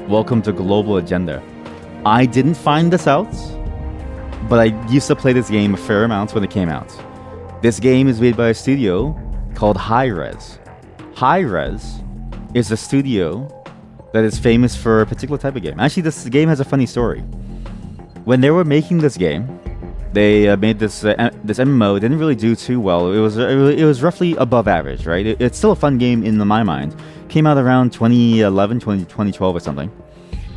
Welcome to Global Agenda. I didn't find this out, but I used to play this game a fair amount when it came out. This game is made by a studio called Hi-Rez. Hi-Rez is a studio that is famous for a particular type of game. Actually, this game has a funny story. When they were making this game, they made this MMO. It didn't really do too well. It was roughly above average, right? It's still a fun game in my mind. Came out around 2011, 2012 or something.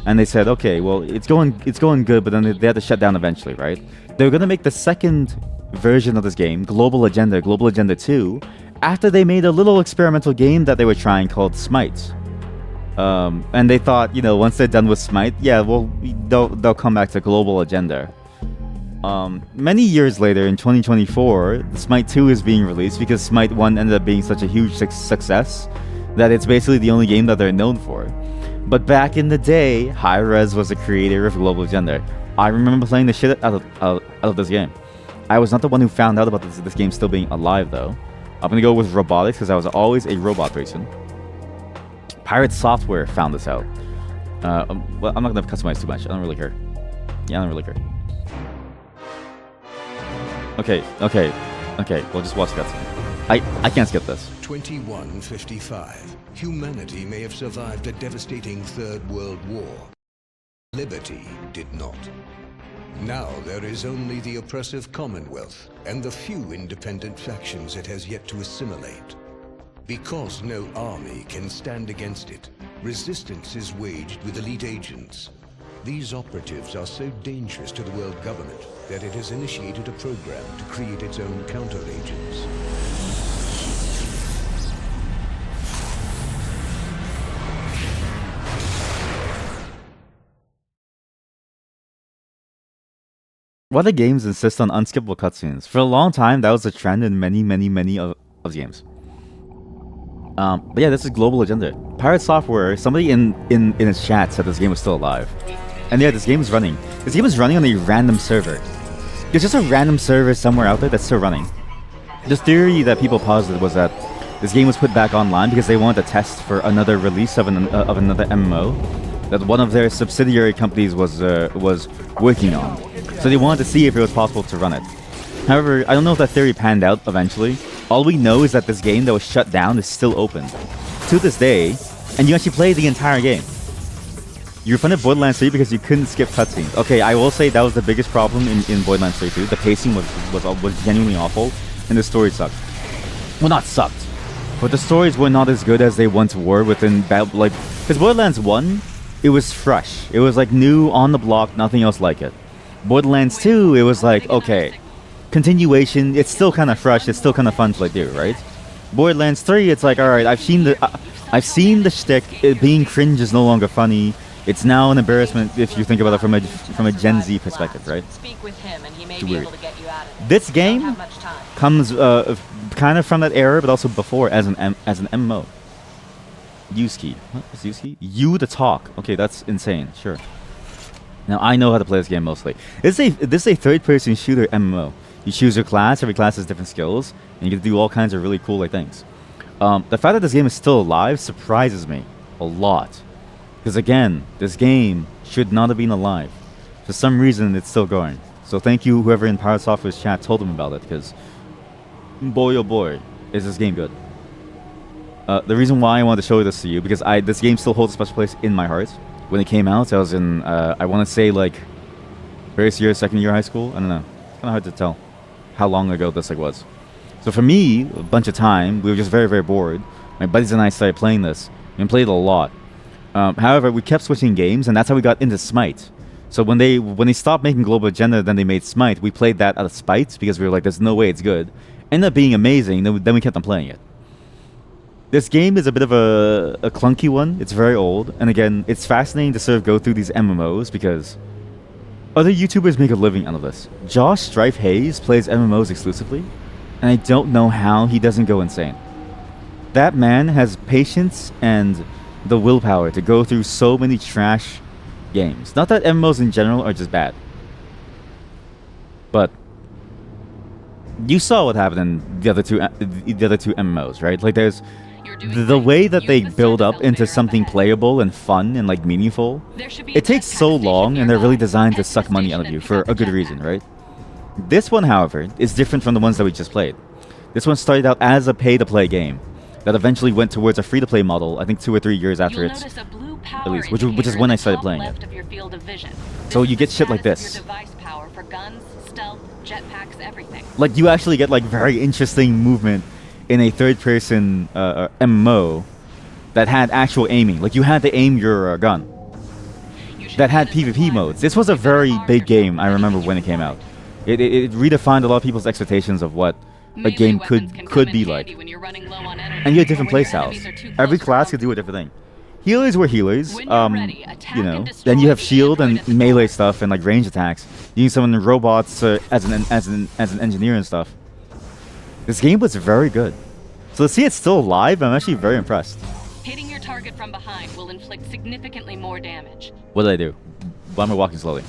And they said, okay, well, it's going good, but then they had to shut down eventually, right? They were gonna make the second version of this game, Global Agenda 2, after they made a little experimental game that they were trying called Smite. And they thought, once they're done with Smite, yeah, well, they'll come back to Global Agenda. Many years later, in 2024, Smite 2 is being released because Smite 1 ended up being such a huge success that it's basically the only game that they're known for. But back in the day, Hi-Rez was the creator of Global Agenda. I remember playing the shit out of this game. I was not the one who found out about this game still being alive, though. I'm gonna go with robotics because I was always a robot person. Pirate Software found this out. Well, I'm not gonna customize too much. I don't really care. Yeah, I don't really care. Okay. We'll just watch the cutscene. I can't skip this. 2155. Humanity may have survived a devastating Third World War. Liberty did not. Now there is only the oppressive Commonwealth and the few independent factions it has yet to assimilate. Because no army can stand against it, resistance is waged with elite agents. These operatives are so dangerous to the world government that it has initiated a program to create its own counter-agents. Why do games insist on unskippable cutscenes? For a long time, that was a trend in many of games. But yeah, this is Global Agenda. Pirate Software, somebody in his chat said this game was still alive. And yeah, this game is running. This game is running on a random server. There's just a random server somewhere out there that's still running. The theory that people posited was that this game was put back online because they wanted to test for another release of another MMO that one of their subsidiary companies was working on. So they wanted to see if it was possible to run it. However, I don't know if that theory panned out eventually. All we know is that this game that was shut down is still open to this day, and you actually play the entire game. You refunded Borderlands 3 because you couldn't skip cutscenes. Okay, I will say that was the biggest problem in Borderlands 3 too. The pacing was genuinely awful, and the story sucked. Well, not sucked, but the stories were not as good as they once were within because Borderlands 1, it was fresh. It was like new on the block, nothing else like it. Borderlands 2, it was like, okay, continuation, it's still kind of fresh, it's still kind of fun to do, right? Borderlands 3, it's like, alright, I've seen the shtick, being cringe is no longer funny, it's now an embarrassment if you think about it from a Gen Z perspective, right? Speak with him and he may be able to get you out of it. This game comes kind of from that era, but also before as an MMO. Use key. What is use key? You to talk. Okay, that's insane, sure. Now, I know how to play this game mostly. This is a third-person shooter MMO. You choose your class, every class has different skills, and you get to do all kinds of really cool things. The fact that this game is still alive surprises me a lot. Because again, this game should not have been alive. For some reason, it's still going. So thank you, whoever in Pirate Software's chat told them about it, because boy oh boy, is this game good. The reason why I wanted to show this to you, because this game still holds a special place in my heart. When it came out, I was in, I want to say first year, second year high school. I don't know. It's kind of hard to tell how long ago this was. So for me, a bunch of time, we were just very, very bored. My buddies and I started playing this and played it a lot. However, we kept switching games, and that's how we got into Smite. So when they stopped making Global Agenda, then they made Smite. We played that out of spite because we were like, there's no way it's good. Ended up being amazing. Then we kept on playing it. This game is a bit of a clunky one. It's very old. And again, it's fascinating to sort of go through these MMOs because other YouTubers make a living out of this. Josh Strife Hayes plays MMOs exclusively, and I don't know how he doesn't go insane. That man has patience and the willpower to go through so many trash games. Not that MMOs in general are just bad, but you saw what happened in the other two MMOs, right? the way that they build up into something playable and fun and like meaningful, it takes so long, and they're really designed to suck money out of you for a good reason, right? This one, however, is different from the ones that we just played. This one started out as a pay-to-play game that eventually went towards a free-to-play model, I think 2 or 3 years after its release, which is when I started playing it. So you get shit like this. Like, you actually get like very interesting movement in a third-person MMO that had actual aiming. Like, you had to aim your gun. That had PvP modes. This was a very big game, I remember when it came out. It redefined a lot of people's expectations of what a game could be like. And you had different playstyles. Every class could do a different thing. Healers were healers, you know. Then you have shield and melee stuff and like range attacks. You can summon robots as an engineer and stuff. This game was very good. So to see it's still alive, I'm actually very impressed. Hitting your target from behind will inflict significantly more damage. What did I do? Why am I walking slowly?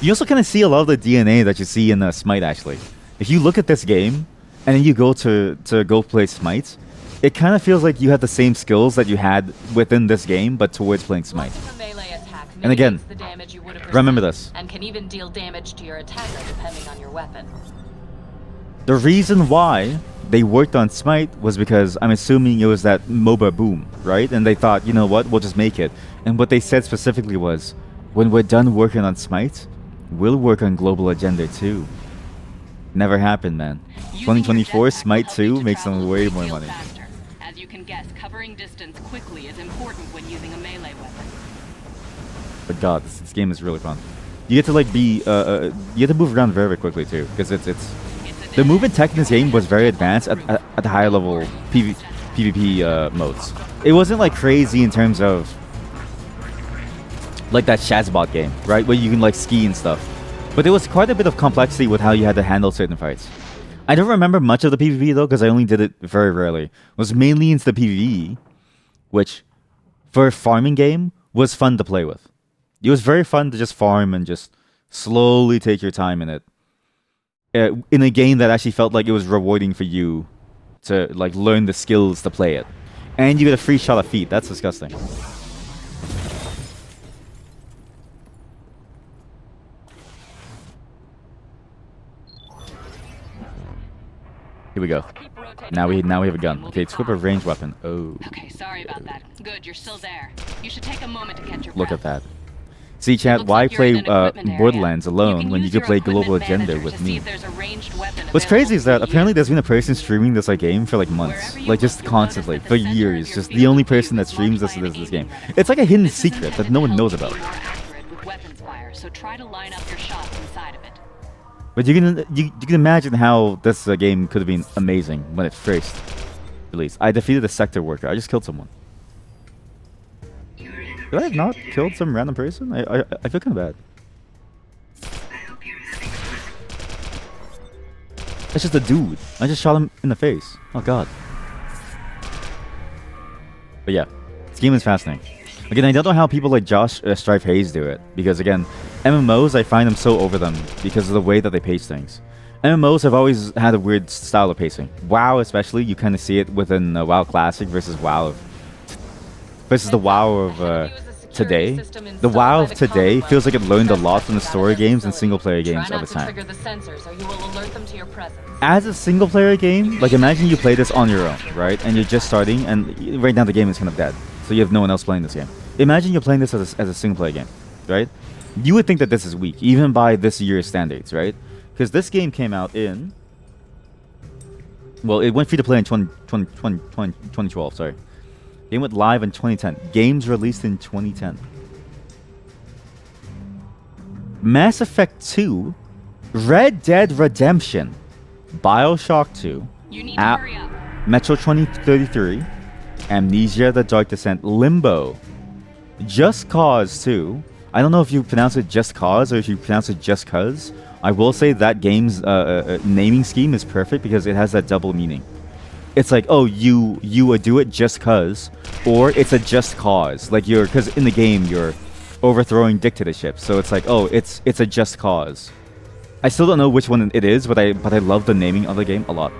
You also kind of see a lot of the DNA that you see in Smite, actually. If you look at this game, and then you go to go play Smite, it kind of feels like you have the same skills that you had within this game, but towards playing Smite. And again, remember this. And can even deal damage to your attacker depending on your weapon. The reason why they worked on Smite was because I'm assuming it was that MOBA boom, right? And they thought, you know what, we'll just make it. And what they said specifically was, when we're done working on Smite, we'll work on Global Agenda too. Never happened, man. 2024, Smite 2 makes them way more money. As you can guess, covering distance quickly is important when using a melee weapon. But god, this game is really fun. You get to like be, you get to move around very, very quickly too, because it's the movement tech in this game was very advanced at the higher level PvP modes. It wasn't like crazy in terms of like that Shazbot game, right, where you can like ski and stuff. But there was quite a bit of complexity with how you had to handle certain fights. I don't remember much of the PvP though, because I only did it very rarely. It was mainly into the PvE, which, for a farming game, was fun to play with. It was very fun to just farm and just slowly take your time in it. In a game that actually felt like it was rewarding for you to like learn the skills to play it. And you get a free shot of feet. That's disgusting. Here we go. Now we have a gun. Okay, equip a ranged weapon. Oh. Okay, sorry about that. Good, you're still there. You should take a moment to catch your Look breath. at that. See, chat, why play Borderlands alone when you could play Global Agenda with me? What's crazy is that apparently there's been a person streaming this like game for like months. Like just constantly, for years. Just the only person that streams this game. It's like a hidden secret that no one knows about. So try to line up your shots inside of it. But you can imagine how this game could have been amazing when it first released. I defeated a sector worker. I just killed someone. Did I have not killed some random person? I feel kind of bad. That's just a dude. I just shot him in the face. Oh god. But yeah, this game is fascinating. Again, I don't know how people like Josh Strife Hayes do it, because again, MMOs, I find them so over them because of the way that they pace things. MMOs have always had a weird style of pacing. WoW especially, you kind of see it within WoW Classic versus the WoW of today. The WoW of today feels like it learned a lot from the story games and single player games of its time. As a single player game, like imagine you play this on your own, right? And you're just starting, and right now the game is kind of dead. So you have no one else playing this game. Imagine you're playing this as a single player game, right? You would think that this is weak, even by this year's standards, right? Because this game came out in... Well, it went free to play in 2012, sorry. Game went live in 2010. Games released in 2010. Mass Effect 2, Red Dead Redemption, Bioshock 2, Metro 2033, Amnesia: The Dark Descent, Limbo, Just Cause 2. I don't know if you pronounce it Just Cause or if you pronounce it Just Cause. I will say that game's naming scheme is perfect because it has that double meaning. It's like, oh, you would do it just cause, or it's a just cause. Like because in the game you're overthrowing dictatorship, so it's like, oh, it's a just cause. I still don't know which one it is, but I love the naming of the game a lot.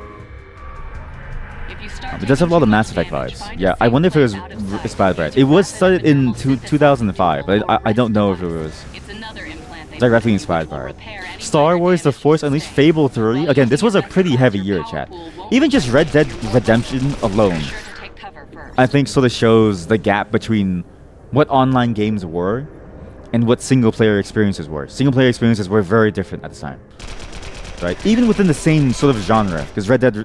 If you start It does have a lot of taking too Mass much Effect damage, vibes. find a Yeah, I safe wonder if it was place out of sight inspired by and it. It use was your started passive in internal systems 2005, but or I don't know if rest it was device. It's another implant they directly send you inspired which will by it. repair any Star minor Wars: The damage Force you Unleashed, sustain. Fable 3. While Again, this using was a your pretty best heavy shots, year, your chat. power pool won't Even just Red replenish Dead you Redemption overnight. alone, Be sure to take cover first. I think sort of shows the gap between what online games were and what single player experiences were. Single player experiences were very different at the time, right? Even within the same sort of genre, because Red Dead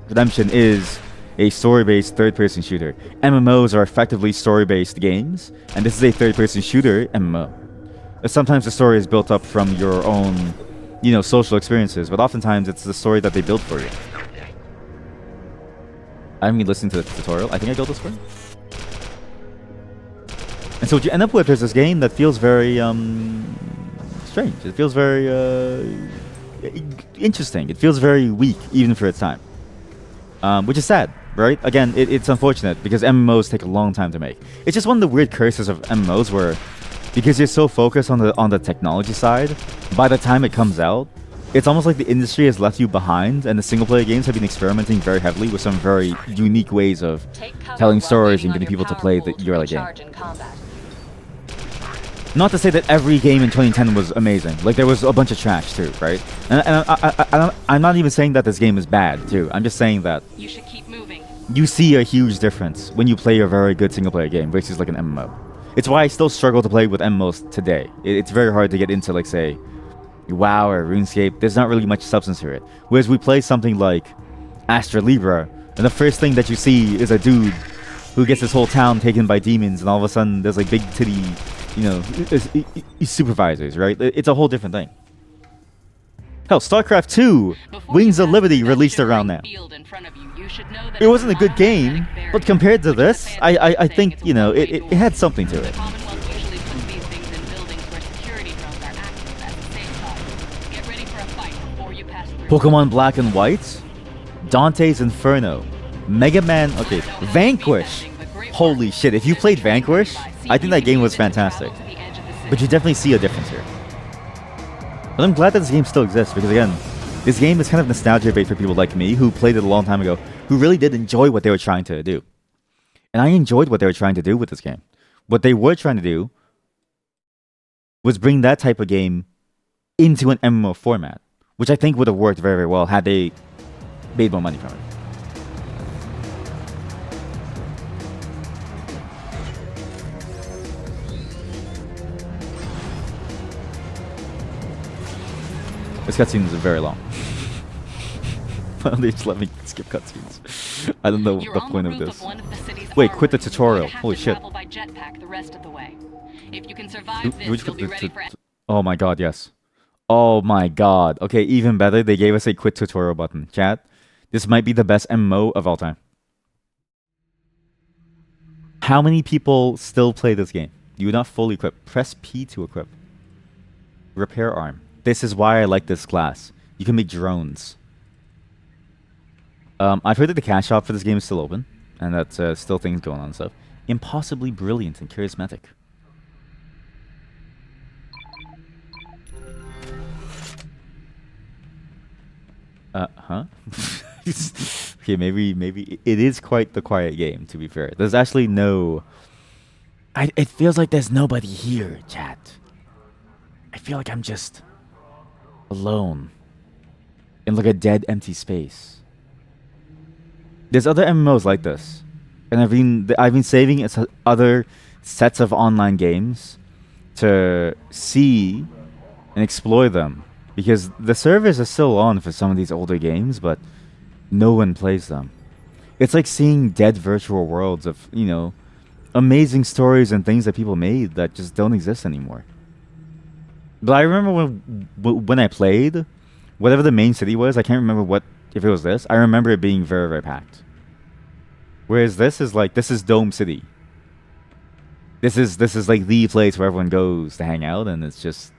Redemption is a story-based third-person shooter. MMOs are effectively story-based games, and this is a third-person shooter MMO. Sometimes the story is built up from your own, social experiences, but oftentimes it's the story that they build for you. I haven't been listening to the tutorial. I think I built this for you. And so what you end up with is this game that feels very strange. It feels very interesting. It feels very weak, even for its time, which is sad, right? Again, it's unfortunate because MMOs take a long time to make. It's just one of the weird curses of MMOs where, because you're so focused on the technology side, by the time it comes out, it's almost like the industry has left you behind, and the single-player games have been experimenting very heavily with some very unique ways of telling stories and getting people to play the early game. Not to say that every game in 2010 was amazing. Like, there was a bunch of trash too, right? And I'm not even saying that this game is bad too. I'm just saying that You should keep moving. you see a huge difference when you play a very good single-player game versus like an MMO. It's why I still struggle to play with MMOs today. It's very hard to get into, like, say, WoW or RuneScape. There's not really much substance to it. Whereas we play something like Astra Libra, and the first thing that you see is a dude who gets his whole town taken by demons, and all of a sudden there's like big titty, supervisors, right? It's a whole different thing. Hell, StarCraft 2, Wings of Liberty released around now. It wasn't a good game, but compared to this, I think, it had something to it. Pokemon Black and White, Dante's Inferno, Mega Man, okay, Vanquish. Holy shit, if you played Vanquish, I think that game was fantastic. But you definitely see a difference here. But I'm glad that this game still exists, because again, this game is kind of nostalgia bait for people like me who played it a long time ago, who really did enjoy what they were trying to do. And I enjoyed what they were trying to do with this game. What they were trying to do was bring that type of game into an MMO format, which I think would have worked very, very well had they made more money from it. This cutscene is very long. They just let me skip cutscenes. I don't know You're the on point the of roof this. of one of the city's Wait, quit the armories. tutorial. You'd have Holy to shit. travel by jetpack the rest of the way. If you can survive Who- this, which- you'll be ready for Oh my god, yes. Oh my god. Okay, even better, they gave us a quit tutorial button. Chat, this might be the best MMO of all time. How many people still play this game? You are not fully equipped. Press P to equip. Repair arm. This is why I like this class. You can make drones. I've heard that the cash shop for this game is still open, and that still things going on and stuff. Impossibly brilliant and charismatic. Huh? Okay, maybe it is quite the quiet game, to be fair. There's actually no... it feels like there's nobody here, chat. I feel like I'm just alone in like a dead, empty space. There's other MMOs like this, and I've been saving other sets of online games to see and explore them, because the servers are still on for some of these older games, but no one plays them. It's like seeing dead virtual worlds of, amazing stories and things that people made that just don't exist anymore. But I remember when I played, whatever the main city was, I can't remember if it was this. I remember it being very, very packed. Whereas this is Dome City. This is like the place where everyone goes to hang out, and it's just...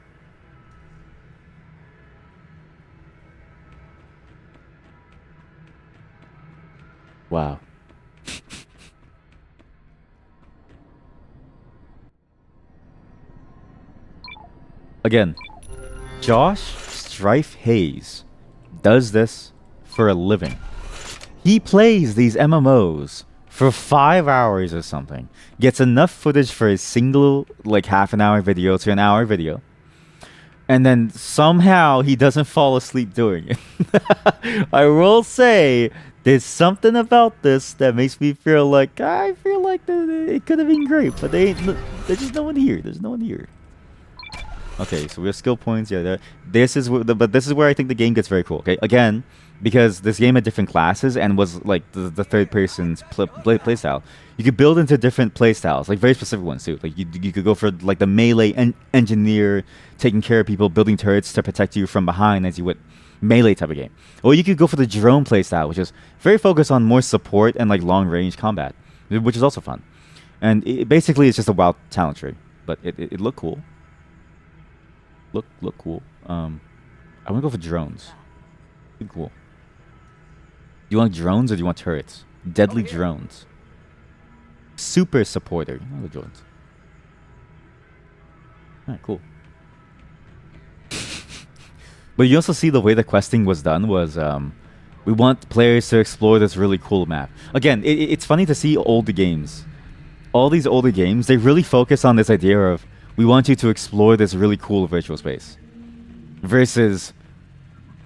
Wow. Again, Josh Strife Hayes does this for a living. He plays these MMOs for 5 hours or something, gets enough footage for a single like half an hour video to an hour video, and then somehow he doesn't fall asleep doing it. I will say there's something about this that makes me feel like I feel like it could have been great, but there's just no one here. There's no one here. Okay, so we have skill points. Yeah, this is but this is where I think the game gets very cool. Okay, again, because this game had different classes and was like the third person's play style. You could build into different play styles, like very specific ones too. Like you could go for like the melee engineer, taking care of people, building turrets to protect you from behind as you would melee type of game. Or you could go for the drone play style, which is very focused on more support and like long range combat, which is also fun. And basically it's just a wild talent tree, but it looked cool. Look cool. I want to go for drones. Look cool. Do you want drones or do you want turrets? Deadly drones. Super supporter. Oh, the drones. Alright, cool. But you also see the way the questing was done was we want players to explore this really cool map. Again, it's funny to see older games. All these older games, they really focus on this idea of we want you to explore this really cool virtual space. Versus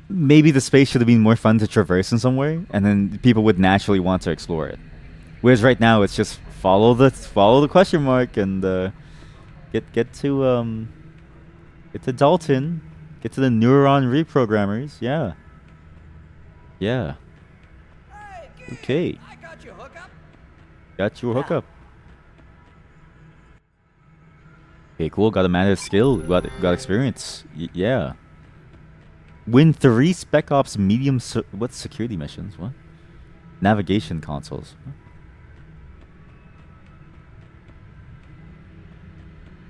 maybe the space should have been more fun to traverse in some way, and then people would naturally want to explore it. Whereas right now it's just follow the question mark and get to Dalton, get to the neuron reprogrammers. Yeah. Yeah. Okay. I got your hookup. Got your hookup. Okay, cool. Got a matter of skill. Got experience. Yeah. Win 3 Spec Ops medium. What security missions? What? Navigation consoles. What?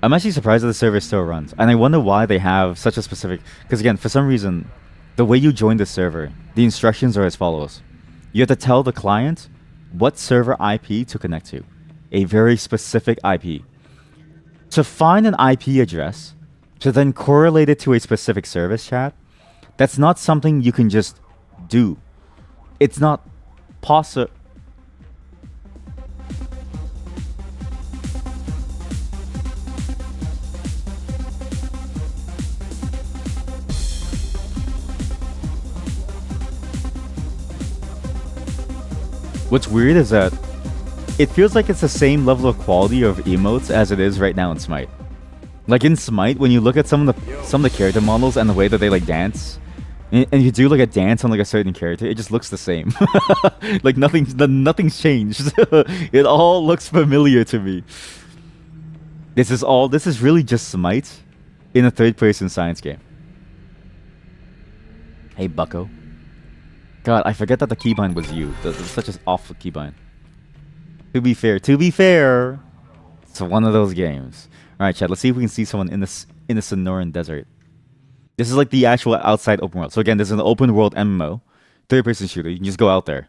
I'm actually surprised that the server still runs, and I wonder why they have such a specific. Because again, for some reason, the way you join the server, the instructions are as follows: you have to tell the client what server IP to connect to, a very specific IP. To find an IP address, to then correlate it to a specific service chat, that's not something you can just do. It's not possible. What's weird is that it feels like it's the same level of quality of emotes as it is right now in Smite. Like in Smite, when you look at some of the character models and the way that they like dance, and you do like a dance on like a certain character, it just looks the same. Like nothing's changed. It all looks familiar to me. This is really just Smite in a third-person science game. Hey, Bucko. God, I forget that the keybind was you. That's such an awful keybind. To be fair, it's one of those games. All right, Chad. Let's see if we can see someone in the Sonoran Desert. This is like the actual outside open world. So again, this is an open world MMO, third-person shooter. You can just go out there.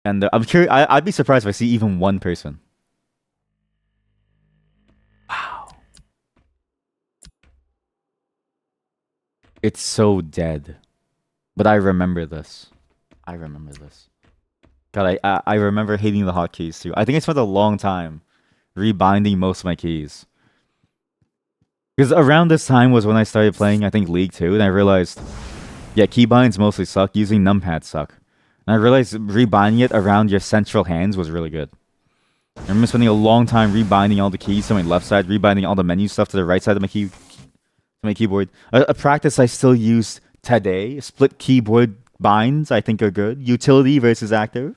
And I'm curious. I'd be surprised if I see even one person. Wow. It's so dead. But I remember this. God, I remember hating the hotkeys too. I think I spent a long time rebinding most of my keys. Because around this time was when I started playing, I think, League 2, and I realized, yeah, keybinds mostly suck. Using numpads suck. And I realized rebinding it around your central hands was really good. I remember spending a long time rebinding all the keys to my left side, rebinding all the menu stuff to the right side of my keyboard. A practice I still use today. Split keyboard binds, I think, are good. Utility versus active.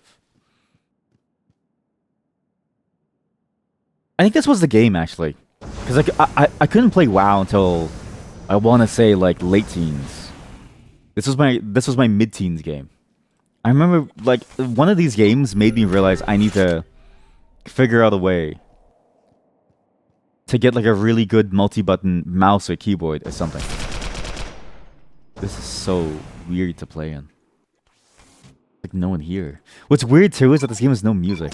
I think this was the game, actually. Because I couldn't play WoW until, I want to say, like, late teens. This was my mid-teens game. I remember, like, one of these games made me realize I need to figure out a way to get, like, a really good multi-button mouse or keyboard or something. This is so weird to play in. Like, no one here. What's weird, too, is that this game has no music.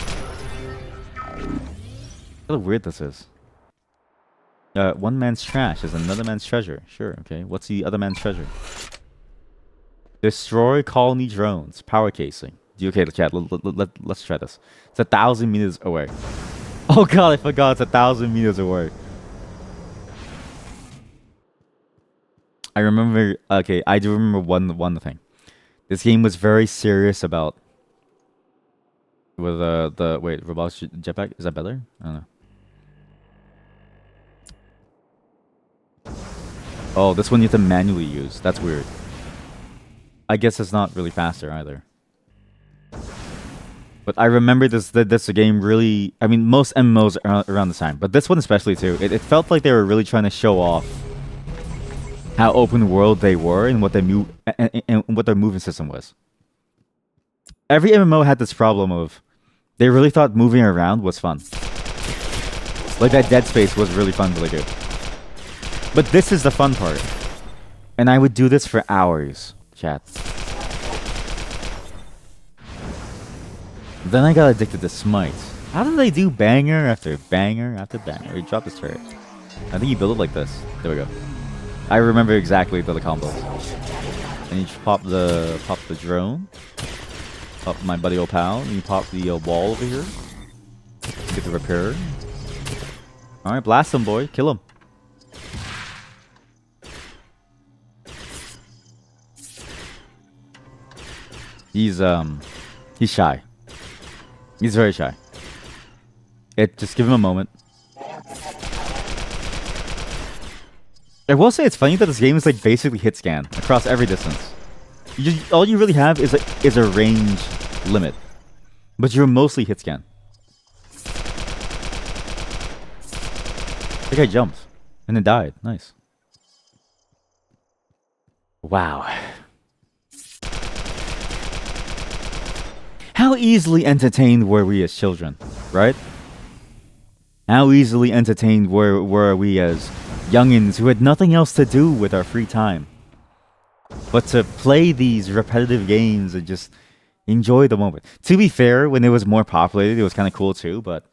How weird this is. One man's trash is another man's treasure. Sure, okay. What's the other man's treasure? Destroy colony drones. Power casing. Okay, chat. Let's try this. It's 1,000 meters away. Oh god, I forgot. It's 1,000 meters away. I remember. Okay, I do remember one thing. This game was very serious about. With the wait, robotics jetpack. Is that better? I don't know. Oh, this one you have to manually use. That's weird. I guess it's not really faster either. But I remember this game really... I mean, most MMOs around this time. But this one especially too. It felt like they were really trying to show off how open world they were and what their movement system was. Every MMO had this problem of... They really thought moving around was fun. Like that Dead Space was really fun to do. But this is the fun part. And I would do this for hours. Chat. Then I got addicted to Smite. How did they do banger after banger after banger? He dropped his turret. I think he built it like this. There we go. I remember exactly the combos. And you pop the drone. Pop my buddy old pal. And you pop the wall over here. Get the repair. Alright, blast him, boy. Kill him. He's shy. He's very shy. Just give him a moment. I will say it's funny that this game is like basically hit scan across every distance. All you really have is a range limit, but you're mostly hit scan. The guy jumped and then died. Nice. Wow. How easily entertained were we as children, right? How easily entertained were we as youngins who had nothing else to do with our free time but to play these repetitive games and just enjoy the moment. To be fair, when it was more populated, it was kind of cool too, but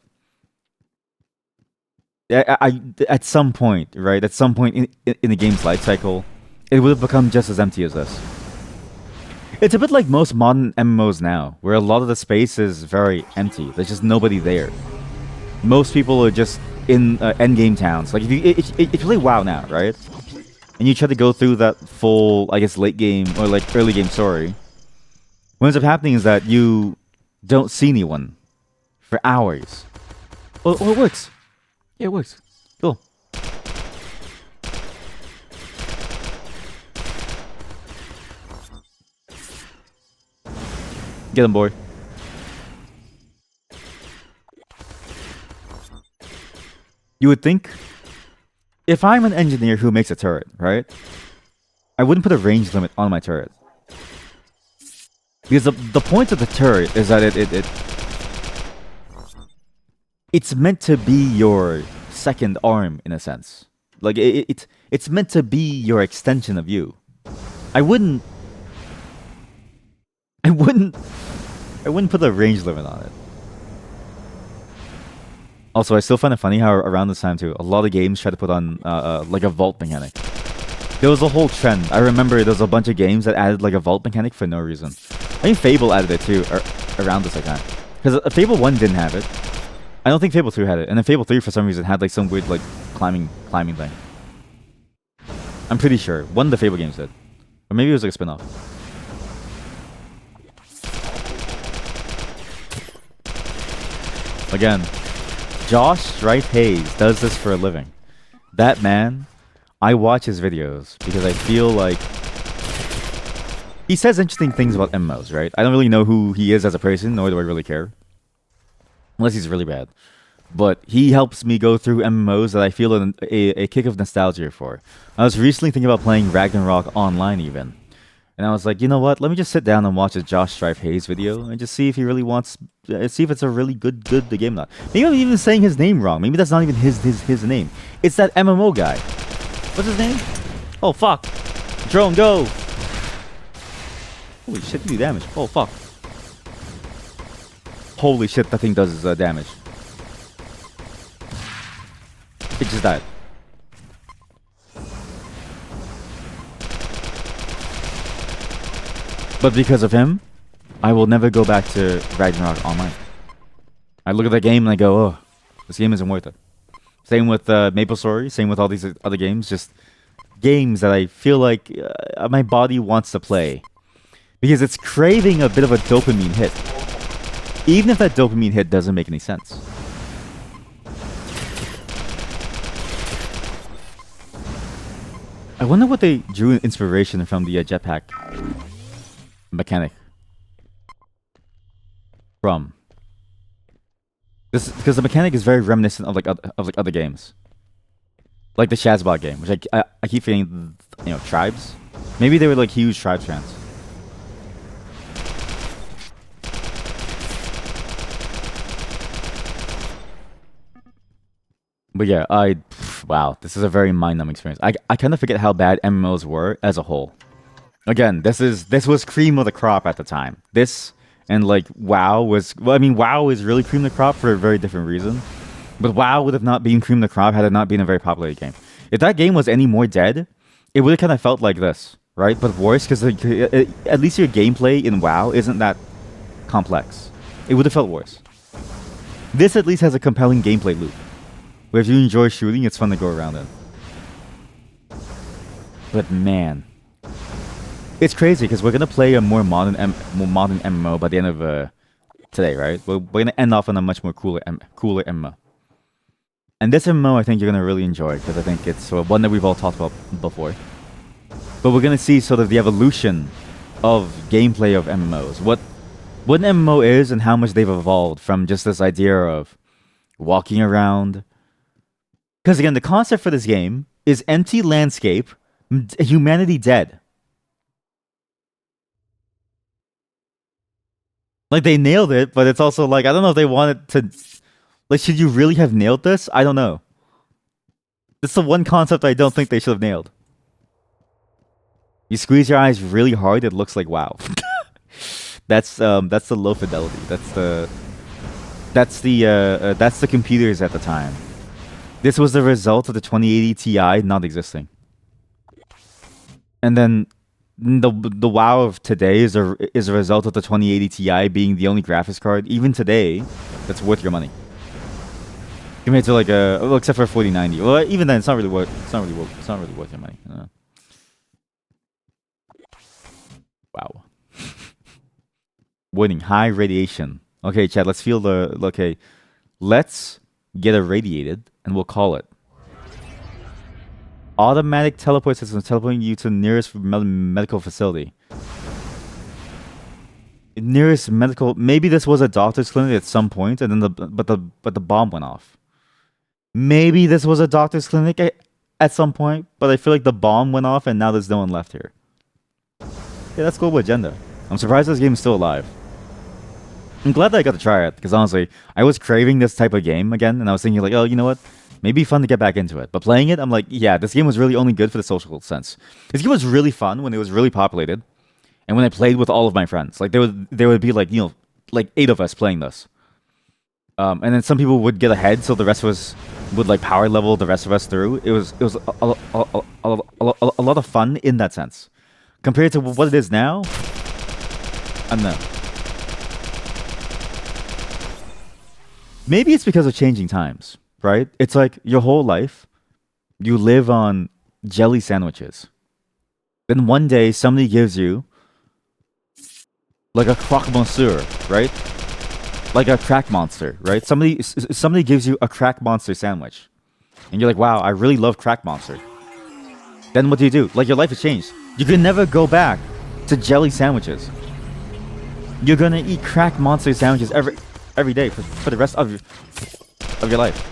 at some point, right? At some point in the game's life cycle, it would have become just as empty as this. It's a bit like most modern MMOs now, where a lot of the space is very empty. There's just nobody there. Most people are just in endgame towns. Like if you play WoW now, right? And you try to go through that full, I guess, late game or like early game story. What ends up happening is that you don't see anyone for hours. Oh, it works. Yeah, it works. Cool. Get him, boy. You would think, if I'm an engineer who makes a turret, right? I wouldn't put a range limit on my turret. Because the point of the turret is that it's meant to be your second arm, in a sense. Like, it's meant to be your extension of you. I wouldn't put a range limit on it. Also, I still find it funny how around this time too, a lot of games try to put on like a vault mechanic. There was a whole trend. I remember there was a bunch of games that added like a vault mechanic for no reason. I think Fable added it too around this time. Because Fable 1 didn't have it. I don't think Fable 2 had it. And then Fable 3 for some reason had like some weird like climbing thing. I'm pretty sure. One of the Fable games did. Or maybe it was like a spin-off. Again, Josh Strife Hayes does this for a living. That man, I watch his videos because I feel like he says interesting things about MMOs, right? I don't really know who he is as a person, nor do I really care. Unless he's really bad. But he helps me go through MMOs that I feel a kick of nostalgia for. I was recently thinking about playing Ragnarok online even. And I was like, you know what? Let me just sit down and watch a Josh Strife Hayes video and just see if he really wants... see if it's a really good game or not. Maybe I'm even saying his name wrong. Maybe that's not even his name. It's that MMO guy. What's his name? Oh, fuck. Drone, go! Holy shit, you do damage. Oh, fuck. Holy shit, that thing does damage. It just died. But because of him, I will never go back to Ragnarok Online. I look at the game and I go, oh, this game isn't worth it. Same with Maple Story, same with all these other games. Just games that I feel like my body wants to play. Because it's craving a bit of a dopamine hit. Even if that dopamine hit doesn't make any sense. I wonder what they drew inspiration from the jetpack mechanic from. This because the mechanic is very reminiscent of other games, like the Shazbot game, which I keep feeling, you know, tribes. Maybe they were like huge tribes fans. But yeah, wow, this is a very mind-numbing experience. I kind of forget how bad MMOs were as a whole. Again, this was cream of the crop at the time. This and like WoW was, well, I mean, WoW is really cream of the crop for a very different reason. But WoW would have not been cream of the crop had it not been a very popular game. If that game was any more dead, it would have kind of felt like this, right? But worse, because at least your gameplay in WoW isn't that complex. It would have felt worse. This at least has a compelling gameplay loop, where if you enjoy shooting, it's fun to go around in. But man, it's crazy because we're gonna play a more modern MMO by the end of today, right? We're gonna end off on a much more cooler MMO. And this MMO, I think you're gonna really enjoy because I think it's one that we've all talked about before. But we're gonna see sort of the evolution of gameplay of MMOs. What an MMO is and how much they've evolved from just this idea of walking around. Because again, the concept for this game is empty landscape, humanity dead. Like, they nailed it, but it's also like, I don't know if they wanted to... Like, should you really have nailed this? I don't know. This is the one concept I don't think they should have nailed. You squeeze your eyes really hard, it looks like WoW. That's the low fidelity. That's the computers at the time. This was the result of the 2080 Ti not existing. And then the WoW of today is a result of the 2080 Ti being the only graphics card, even today, that's worth your money. Compared to like well, except for 4090. Well, even then, it's not really worth your money. Wow. Winning high radiation. Okay, Chad. Let's feel the. Okay, let's get irradiated, and we'll call it automatic teleport system, teleporting you to the nearest medical facility. Nearest medical. Maybe this was a doctor's clinic at some point, and then but the bomb went off. Maybe this was a doctor's clinic at some point, but I feel like the bomb went off, and now there's no one left here. Yeah, that's Global Agenda. I'm surprised this game is still alive. I'm glad that I got to try it, because honestly, I was craving this type of game again, and I was thinking like, oh, you know what? Maybe fun to get back into it. But playing it, I'm like, yeah, this game was really only good for the social sense. This game was really fun when it was really populated, and when I played with all of my friends. Like, there would be like, you know, like 8 of us playing this. And then some people would get ahead, so the rest of us would like power level the rest of us through. It was a lot of fun in that sense. Compared to what it is now, I don't know. Maybe it's because of changing times, right? It's like your whole life, you live on jelly sandwiches. Then one day, somebody gives you like a croque monsieur, right? Like a crack monster, right? Somebody gives you a crack monster sandwich. And you're like, wow, I really love crack monster. Then what do? Like, your life has changed. You can never go back to jelly sandwiches. You're gonna eat crack monster sandwiches every day for the rest of your life.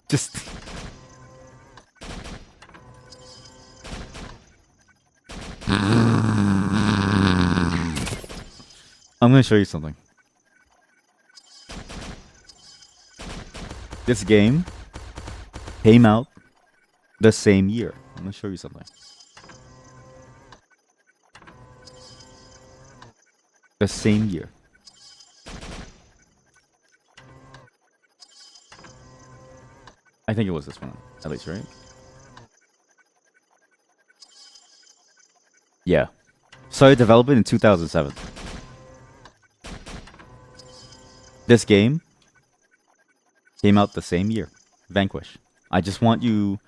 Just I'm gonna show you something. This game came out the same year. I'm gonna show you something. The same year. I think it was this one, at least, right? Yeah. Started development in 2007. This game came out the same year. Vanquish. I just want you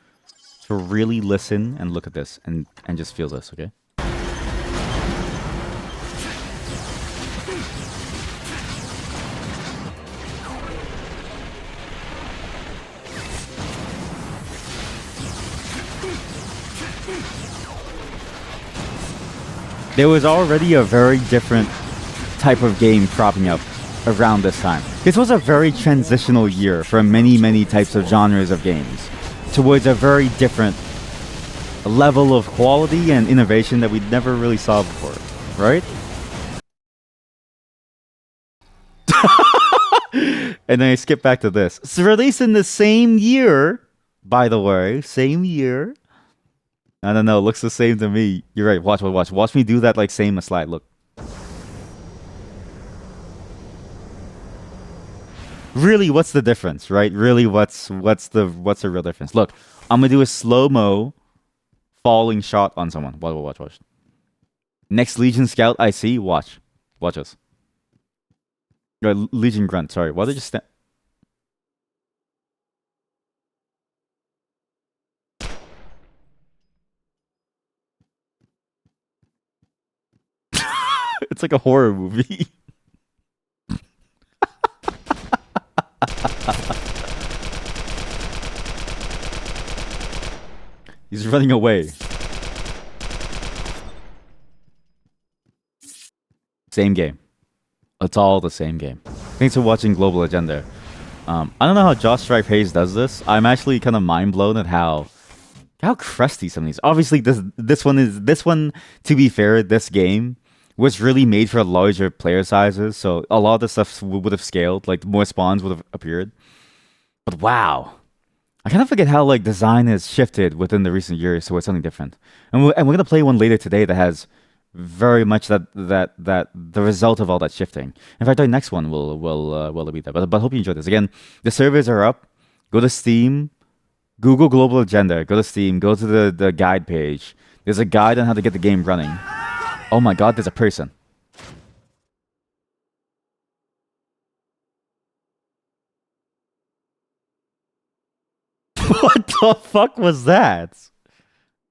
to really listen and look at this and just feel this, okay? There was already a very different type of game cropping up around this time. This was a very transitional year for many, many types of genres of games towards a very different level of quality and innovation that we never really saw before, right? And then I skip back to this. It's released in the same year, by the way, same year. I don't know, it looks the same to me. You're right, watch me do that like same slide, look. Really, what's the difference, right? Really, what's the real difference? Look, I'm gonna do a slow-mo falling shot on someone. Watch. Next Legion Scout I see, watch us. Legion Grunt, sorry. Why did you stand? It's like a horror movie. He's running away. Same game. It's all the same game. Thanks for watching Global Agenda. I don't know how Josh Stripe Hayes does this. I'm actually kind of mind blown at how crusty some of these. Obviously, this one. To be fair, this game was really made for larger player sizes, so a lot of the stuff would have scaled. Like more spawns would have appeared. But wow, I kind of forget how like design has shifted within the recent years towards something different. And we're gonna play one later today that has very much that the result of all that shifting. In fact, our next one will be that. But hope you enjoyed this. Again, the servers are up. Go to Steam, Google Global Agenda. Go to Steam. Go to the guide page. There's a guide on how to get the game running. Oh my God, there's a person. What the fuck was that?